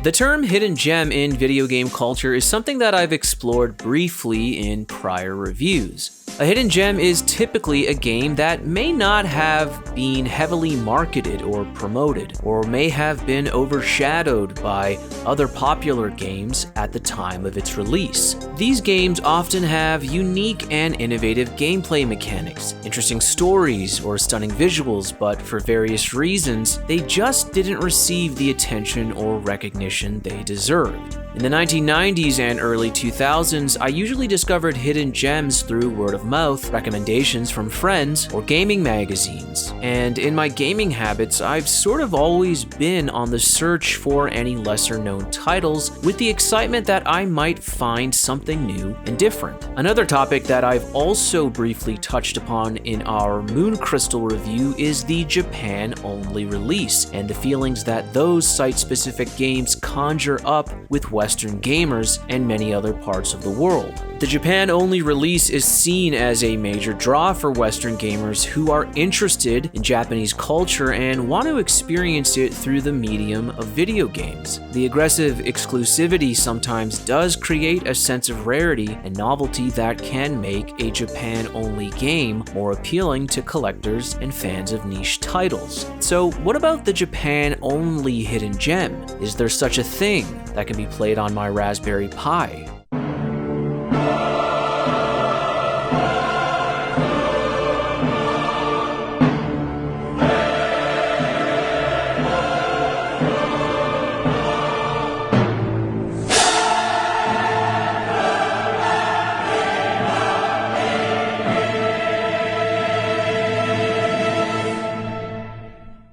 The term hidden gem in video game culture is something that I've explored briefly in prior reviews. A hidden gem is typically a game that may not have been heavily marketed or promoted, or may have been overshadowed by other popular games at the time of its release. These games often have unique and innovative gameplay mechanics, interesting stories, or stunning visuals, but for various reasons, they just didn't receive the attention or recognition they deserved. In the 1990s and early 2000s, I usually discovered hidden gems through word of mouth, recommendations from friends, or gaming magazines. And in my gaming habits, I've sort of always been on the search for any lesser-known titles with the excitement that I might find something new and different. Another topic that I've also briefly touched upon in our Moon Crystal review is the Japan-only release, and the feelings that those site-specific games conjure up with Western gamers and many other parts of the world. The Japan-only release is seen as a major draw for Western gamers who are interested in Japanese culture and want to experience it through the medium of video games. The aggressive exclusivity sometimes does create a sense of rarity and novelty that can make a Japan-only game more appealing to collectors and fans of niche titles. So what about the Japan-only hidden gem? Is there such a thing that can be played on my Raspberry Pi?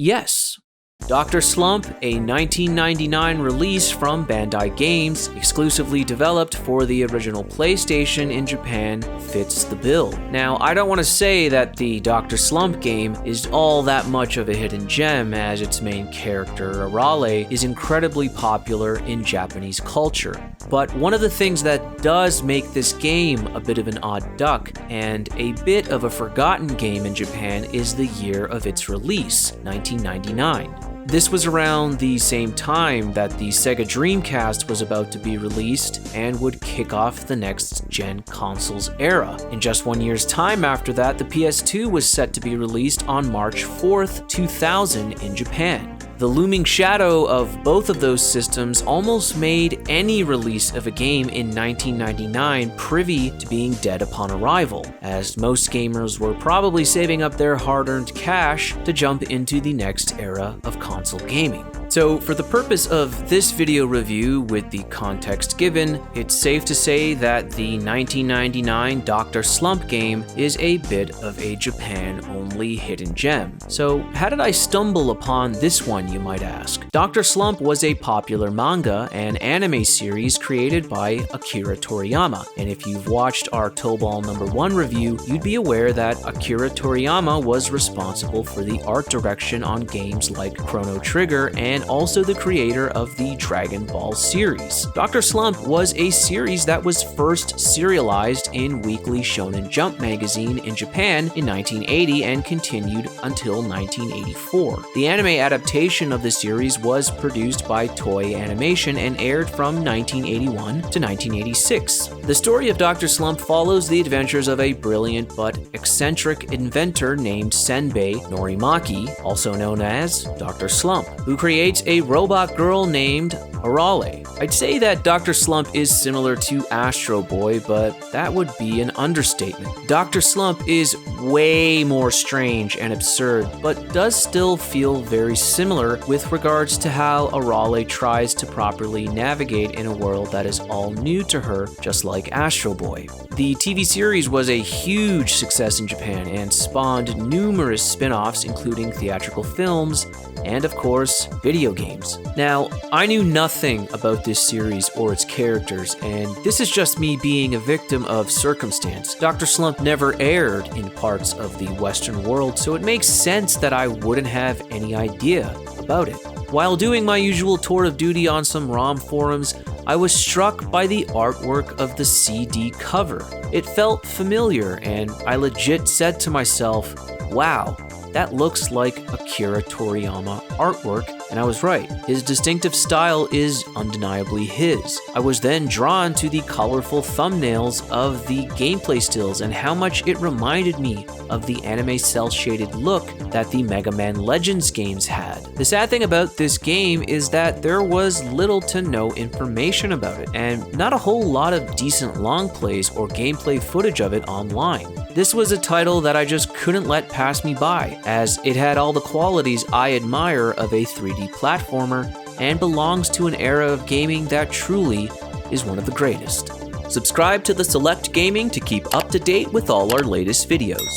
Yes. Dr. Slump, a 1999 release from Bandai Games, exclusively developed for the original PlayStation in Japan, fits the bill. Now, I don't want to say that the Dr. Slump game is all that much of a hidden gem, as its main character, Arale, is incredibly popular in Japanese culture. But one of the things that does make this game a bit of an odd duck, and a bit of a forgotten game in Japan, is the year of its release, 1999. This was around the same time that the Sega Dreamcast was about to be released and would kick off the next-gen consoles era. In just 1 year's time after that, the PS2 was set to be released on March 4th, 2000 in Japan. The looming shadow of both of those systems almost made any release of a game in 1999 privy to being dead upon arrival, as most gamers were probably saving up their hard-earned cash to jump into the next era of console gaming. So for the purpose of this video review with the context given, it's safe to say that the 1999 Dr. Slump game is a bit of a Japan-only hidden gem. So how did I stumble upon this one, you might ask? Dr. Slump was a popular manga and anime series created by Akira Toriyama, and if you've watched our Tobal #1 review, you'd be aware that Akira Toriyama was responsible for the art direction on games like Chrono Trigger and also the creator of the Dragon Ball series. Dr. Slump was a series that was first serialized in Weekly Shonen Jump magazine in Japan in 1980 and continued until 1984. The anime adaptation of the series was produced by Toei Animation and aired from 1981 to 1986. The story of Dr. Slump follows the adventures of a brilliant but eccentric inventor named Senbei Norimaki, also known as Dr. Slump, who creates a robot girl named Arale. I'd say that Dr. Slump is similar to Astro Boy, but that would be an understatement. Dr. Slump is way more strange and absurd, but does still feel very similar with regards to how Arale tries to properly navigate in a world that is all new to her, just like Astro Boy. The TV series was a huge success in Japan and spawned numerous spin-offs, including theatrical films, and of course, video games. Now, I knew nothing about this series or its characters, and this is just me being a victim of circumstance. Dr. Slump never aired in parts of the Western world, so it makes sense that I wouldn't have any idea about it. While doing my usual tour of duty on some ROM forums, I was struck by the artwork of the CD cover. It felt familiar, and I legit said to myself, wow, that looks like Akira Toriyama artwork, and I was right. His distinctive style is undeniably his. I was then drawn to the colorful thumbnails of the gameplay stills and how much it reminded me of the anime cel-shaded look that the Mega Man Legends games had. The sad thing about this game is that there was little to no information about it, and not a whole lot of decent long plays or gameplay footage of it online. This was a title that I just couldn't let pass me by, as it had all the qualities I admire of a 3D platformer and belongs to an era of gaming that truly is one of the greatest. Subscribe to the Select Gaming to keep up to date with all our latest videos.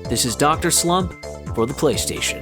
This is Dr. Slump for the PlayStation.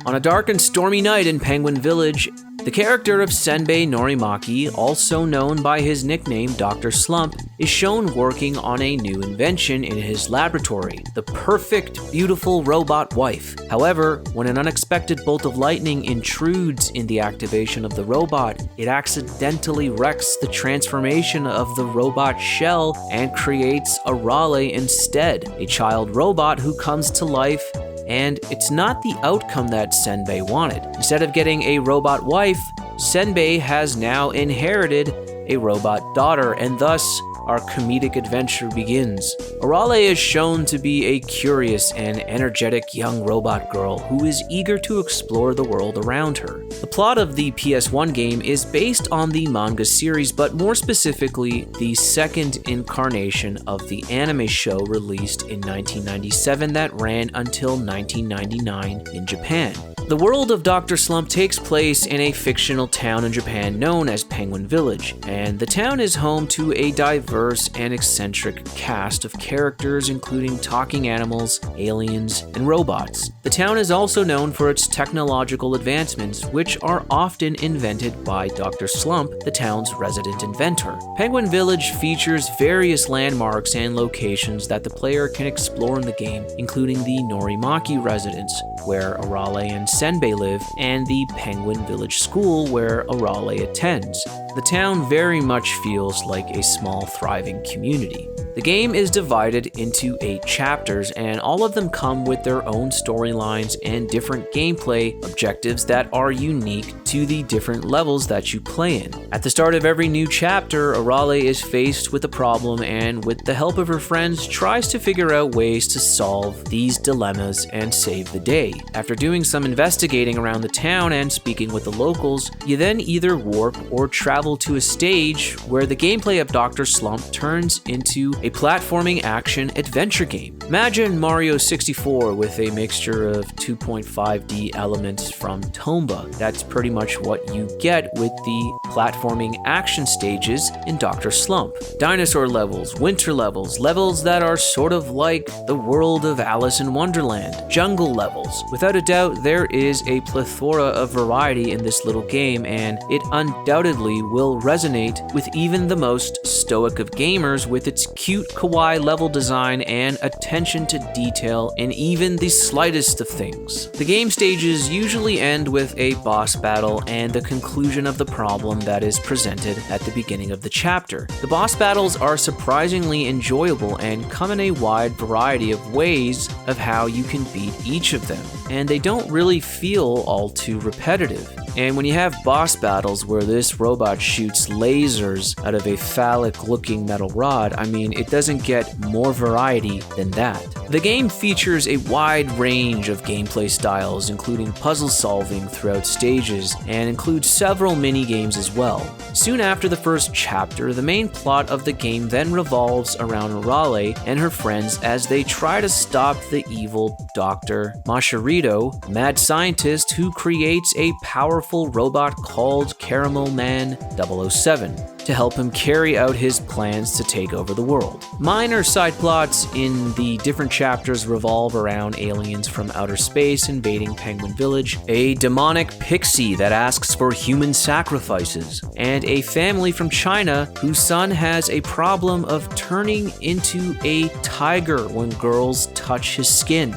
On a dark and stormy night in Penguin Village, the character of Senbei Norimaki, also known by his nickname Dr. Slump, is shown working on a new invention in his laboratory, the perfect, beautiful robot wife. However, when an unexpected bolt of lightning intrudes in the activation of the robot, it accidentally wrecks the transformation of the robot shell and creates a Raleigh instead, a child robot who comes to life. And it's not the outcome that Senbei wanted. Instead of getting a robot wife, Senbei has now inherited a robot daughter, and thus our comedic adventure begins. Arale is shown to be a curious and energetic young robot girl who is eager to explore the world around her. The plot of the PS1 game is based on the manga series, but more specifically, the second incarnation of the anime show released in 1997 that ran until 1999 in Japan. The world of Dr. Slump takes place in a fictional town in Japan known as Penguin Village, and the town is home to a diverse and eccentric cast of characters including talking animals, aliens, and robots. The town is also known for its technological advancements, which are often invented by Dr. Slump, the town's resident inventor. Penguin Village features various landmarks and locations that the player can explore in the game, including the Norimaki residence, where Arale and Senbei live, and the Penguin Village School, where Arale attends. The town very much feels like a small, thriving community. The game is divided into 8 chapters, and all of them come with their own storylines and different gameplay objectives that are unique to the different levels that you play in. At the start of every new chapter, Arale is faced with a problem and, with the help of her friends, tries to figure out ways to solve these dilemmas and save the day. After doing some investigating around the town and speaking with the locals, you then either warp or travel to a stage where the gameplay of Dr. Slump turns into a platforming action adventure game. Imagine Mario 64 with a mixture of 2.5D elements from Tomba. That's pretty much what you get with the platforming action stages in Dr. Slump. Dinosaur levels, winter levels, levels that are sort of like the world of Alice in Wonderland, jungle levels. Without a doubt, there is a plethora of variety in this little game, and it undoubtedly will resonate with even the most stoic of gamers with its cute kawaii level design and attention to detail in even the slightest of things. The game stages usually end with a boss battle and the conclusion of the problem that is presented at the beginning of the chapter. The boss battles are surprisingly enjoyable and come in a wide variety of ways of how you can beat each of them, and they don't really feel all too repetitive. And when you have boss battles where this robot shoots lasers out of a phallic-looking metal rod, I mean, it doesn't get more variety than that. The game features a wide range of gameplay styles, including puzzle solving throughout stages, and includes several mini-games as well. Soon after the first chapter, the main plot of the game then revolves around Arale and her friends as they try to stop the evil Dr. Masharito, mad scientist who creates a powerful robot called Caramel Man 007 to help him carry out his plans to take over the world. Minor side plots in the different chapters revolve around aliens from outer space invading Penguin Village, a demonic pixie that asks for human sacrifices, and a family from China whose son has a problem of turning into a tiger when girls touch his skin.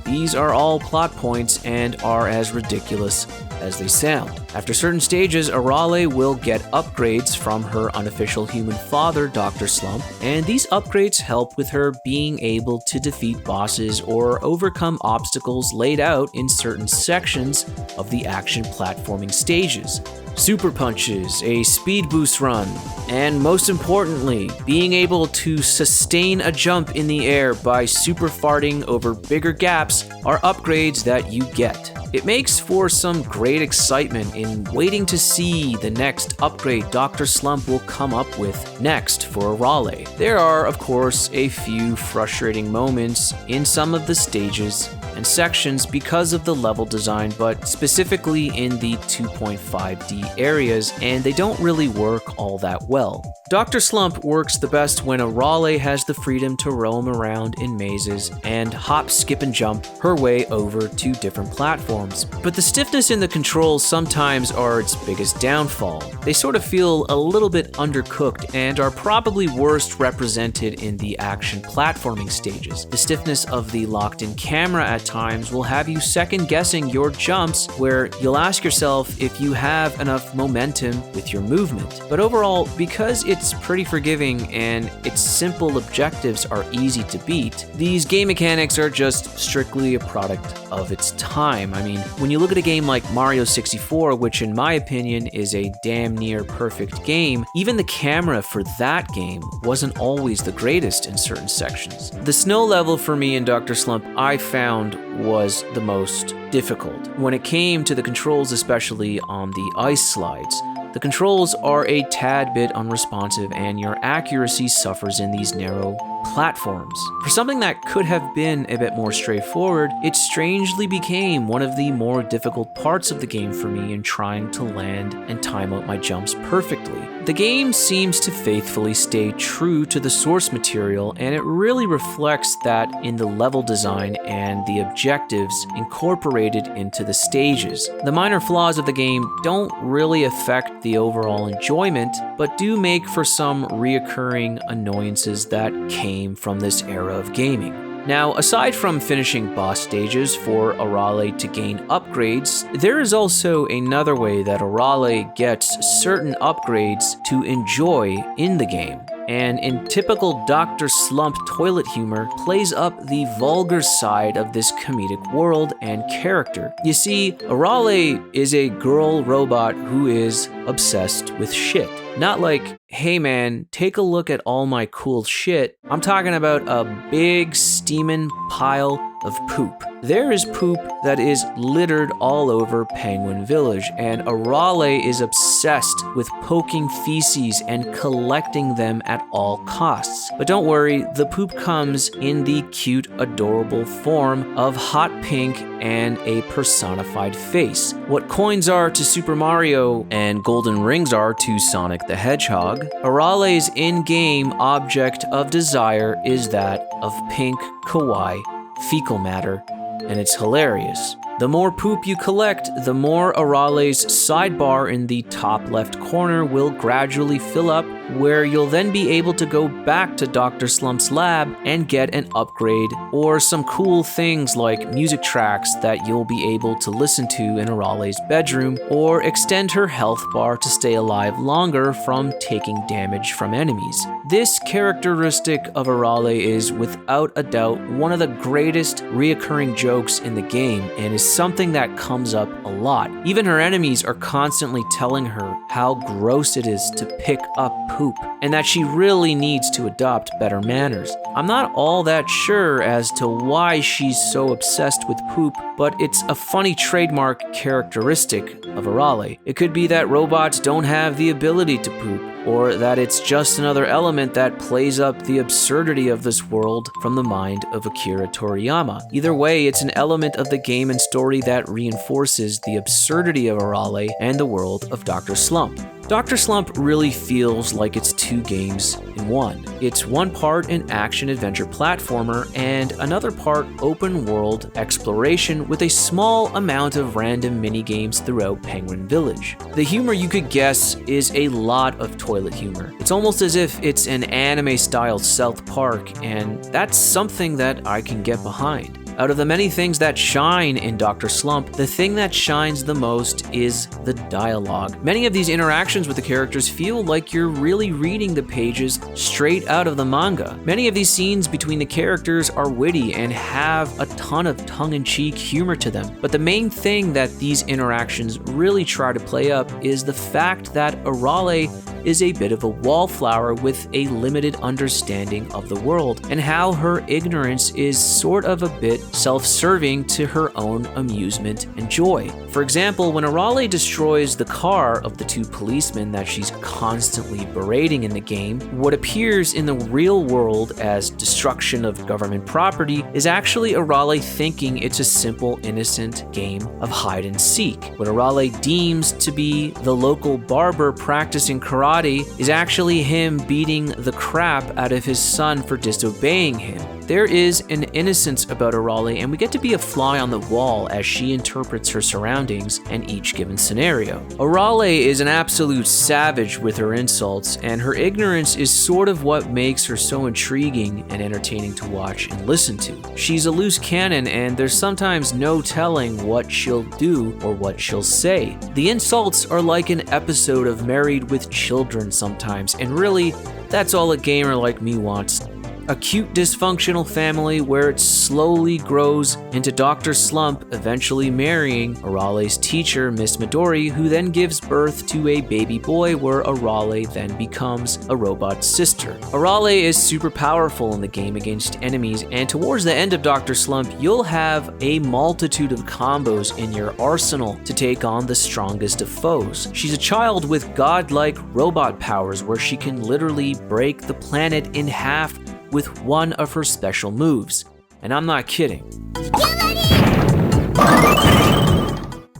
These are all plot points and are as ridiculous as they sound. After certain stages, Arale will get upgrades from her unofficial human father, Dr. Slump, and these upgrades help with her being able to defeat bosses or overcome obstacles laid out in certain sections of the action platforming stages. Super punches, a speed boost run, and most importantly, being able to sustain a jump in the air by super farting over bigger gaps are upgrades that you get. It makes for some great excitement in waiting to see the next upgrade Dr. Slump will come up with next for Arale. There are, of course, a few frustrating moments in some of the stages and sections because of the level design, but specifically in the 2.5D areas, and they don't really work all that well. Dr. Slump works the best when Arale has the freedom to roam around in mazes and hop, skip, and jump her way over to different platforms. But the stiffness in the controls sometimes are its biggest downfall. They sort of feel a little bit undercooked and are probably worst represented in the action platforming stages. The stiffness of the locked-in camera at times will have you second-guessing your jumps, where you'll ask yourself if you have enough momentum with your movement. But overall, because it's pretty forgiving and its simple objectives are easy to beat, these game mechanics are just strictly a product of its time. I mean, when you look at a game like Mario 64, which in my opinion is a damn near perfect game, even the camera for that game wasn't always the greatest in certain sections. The snow level for me in Dr. Slump I found was the most difficult. When it came to the controls, especially on the ice slides, the controls are a tad bit unresponsive and your accuracy suffers in these narrow platforms. For something that could have been a bit more straightforward, it strangely became one of the more difficult parts of the game for me in trying to land and time out my jumps perfectly. The game seems to faithfully stay true to the source material, and it really reflects that in the level design and the objectives incorporated into the stages. The minor flaws of the game don't really affect the overall enjoyment, but do make for some reoccurring annoyances that came from this era of gaming. Now, aside from finishing boss stages for Arale to gain upgrades, there is also another way that Arale gets certain upgrades to enjoy in the game, and in typical Dr. Slump toilet humor, plays up the vulgar side of this comedic world and character. You see, Arale is a girl robot who is obsessed with shit. Not like, hey man, take a look at all my cool shit. I'm talking about a big steaming pile of poop. There is poop that is littered all over Penguin Village, and Arale is obsessed with poking feces and collecting them at all costs. But don't worry, the poop comes in the cute, adorable form of hot pink and a personified face. What coins are to Super Mario and golden rings are to Sonic the Hedgehog, Arale's in-game object of desire is that of pink, kawaii, fecal matter, and it's hilarious. The more poop you collect, the more Arale's sidebar in the top left corner will gradually fill up, where you'll then be able to go back to Dr. Slump's lab and get an upgrade or some cool things like music tracks that you'll be able to listen to in Arale's bedroom, or extend her health bar to stay alive longer from taking damage from enemies. This characteristic of Arale is without a doubt one of the greatest reoccurring jokes in the game, and is something that comes up a lot. Even her enemies are constantly telling her how gross it is to pick up poop, and that she really needs to adopt better manners. I'm not all that sure as to why she's so obsessed with poop, but it's a funny trademark characteristic of Arale. It could be that robots don't have the ability to poop, or that it's just another element that plays up the absurdity of this world from the mind of Akira Toriyama. Either way, it's an element of the game and story that reinforces the absurdity of Arale and the world of Dr. Slump. Dr. Slump really feels like it's two games in one. It's one part an action-adventure platformer and another part open-world exploration with a small amount of random minigames throughout Penguin Village. The humor you could guess is a lot of toilet humor. It's almost as if it's an anime-style South Park, and that's something that I can get behind. Out of the many things that shine in Dr. Slump, the thing that shines the most is the dialogue. Many of these interactions with the characters feel like you're really reading the pages straight out of the manga. Many of these scenes between the characters are witty and have a ton of tongue-in-cheek humor to them. But the main thing that these interactions really try to play up is the fact that Arale is a bit of a wallflower with a limited understanding of the world, and how her ignorance is sort of a bit self-serving to her own amusement and joy. For example, when Arale destroys the car of the two policemen that she's constantly berating in the game, what appears in the real world as destruction of government property is actually Arale thinking it's a simple, innocent game of hide and seek. What Arale deems to be the local barber practicing karate is actually him beating the crap out of his son for disobeying him. There is an innocence about Arale, and we get to be a fly on the wall as she interprets her surroundings and each given scenario. Arale is an absolute savage with her insults, and her ignorance is sort of what makes her so intriguing and entertaining to watch and listen to. She's a loose cannon, and there's sometimes no telling what she'll do or what she'll say. The insults are like an episode of Married with Children sometimes, and really, that's all a gamer like me wants. A cute dysfunctional family where it slowly grows into Dr. Slump eventually marrying Arale's teacher, Miss Midori, who then gives birth to a baby boy where Arale then becomes a robot sister. Arale is super powerful in the game against enemies, and towards the end of Dr. Slump, you'll have a multitude of combos in your arsenal to take on the strongest of foes. She's a child with godlike robot powers where she can literally break the planet in half with one of her special moves. And I'm not kidding.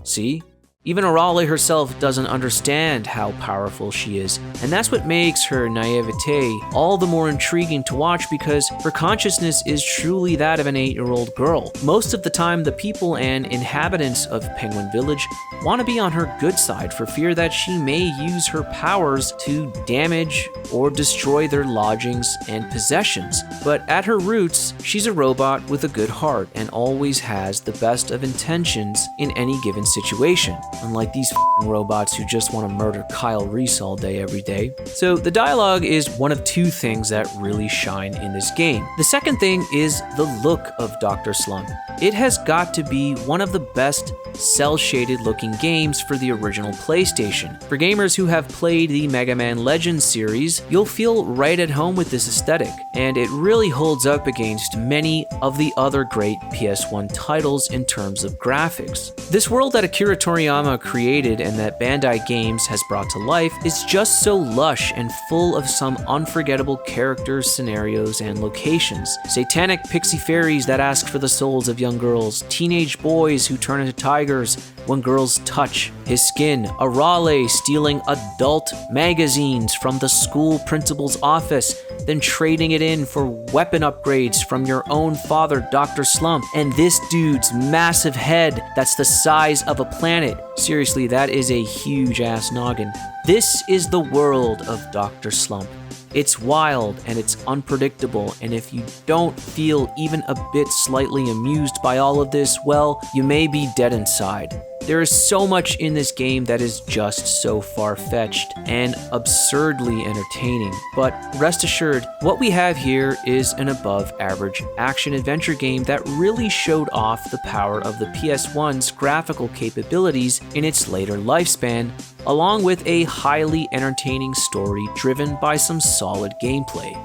See? Even Arale herself doesn't understand how powerful she is, and that's what makes her naivete all the more intriguing to watch, because her consciousness is truly that of an 8-year-old girl. Most of the time, the people and inhabitants of Penguin Village want to be on her good side for fear that she may use her powers to damage or destroy their lodgings and possessions. But at her roots, she's a robot with a good heart and always has the best of intentions in any given situation. Unlike these robots who just want to murder Kyle Reese all day every day. So the dialogue is one of two things that really shine in this game. The second thing is the look of Dr. Slump. It has got to be one of the best cel-shaded looking games for the original PlayStation. For gamers who have played the Mega Man Legends series, you'll feel right at home with this aesthetic, and it really holds up against many of the other great PS1 titles in terms of graphics. This world that Akira Toriyama created and that Bandai Games has brought to life is just so lush and full of some unforgettable characters, scenarios, and locations. Satanic pixie fairies that ask for the souls of young girls, teenage boys who turn into tigers when girls touch his skin, Arale stealing adult magazines from the school principal's office, then trading it in for weapon upgrades from your own father, Dr. Slump, and this dude's massive head that's the size of a planet. Seriously, that is a huge ass noggin. This is the world of Dr. Slump. It's wild and it's unpredictable, and if you don't feel even a bit slightly amused by all of this, well, you may be dead inside. There is so much in this game that is just so far-fetched and absurdly entertaining, but rest assured, what we have here is an above-average action-adventure game that really showed off the power of the PS1's graphical capabilities in its later lifespan, along with a highly entertaining story driven by some solid gameplay.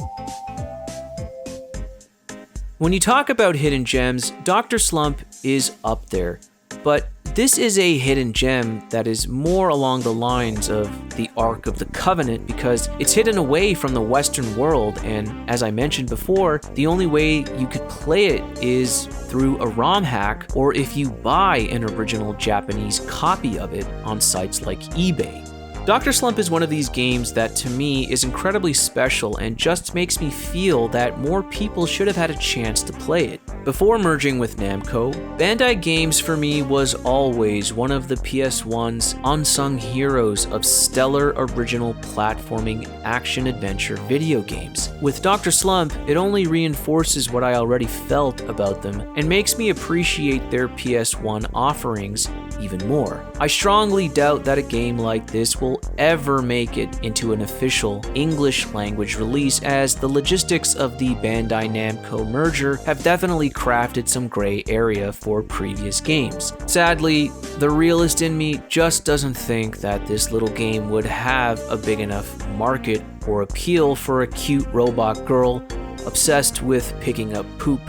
When you talk about hidden gems, Dr. Slump is up there, but this is a hidden gem that is more along the lines of the Ark of the Covenant because it's hidden away from the Western world, and as I mentioned before, the only way you could play it is through a ROM hack or if you buy an original Japanese copy of it on sites like eBay. Dr. Slump is one of these games that to me is incredibly special and just makes me feel that more people should have had a chance to play it. Before merging with Namco, Bandai Games for me was always one of the PS1's unsung heroes of stellar original platforming action-adventure video games. With Dr. Slump, it only reinforces what I already felt about them and makes me appreciate their PS1 offerings even more. I strongly doubt that a game like this will ever make it into an official English language release, as the logistics of the Bandai Namco merger have definitely crafted some gray area for previous games. Sadly, the realist in me just doesn't think that this little game would have a big enough market or appeal for a cute robot girl obsessed with picking up poop,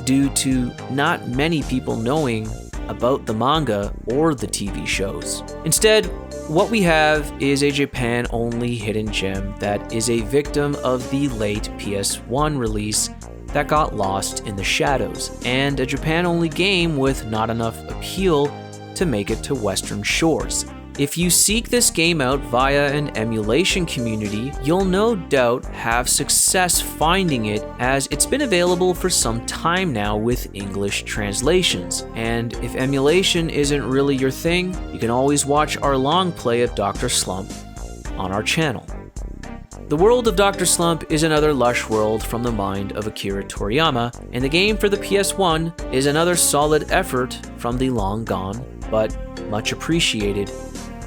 due to not many people knowing about the manga or the TV shows. Instead, what we have is a Japan-only hidden gem that is a victim of the late PS1 release that got lost in the shadows, and a Japan-only game with not enough appeal to make it to Western shores. If you seek this game out via an emulation community, you'll no doubt have success finding it, as it's been available for some time now with English translations. And if emulation isn't really your thing, you can always watch our long play of Dr. Slump on our channel. The world of Dr. Slump is another lush world from the mind of Akira Toriyama, and the game for the PS1 is another solid effort from the long gone, but much appreciated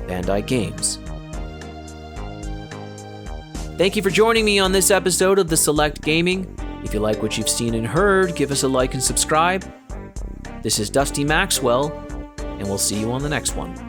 Bandai Games. Thank you for joining me on this episode of The Select Gaming. If you like what you've seen and heard, give us a like and subscribe. This is Dusty Maxwell, and we'll see you on the next one.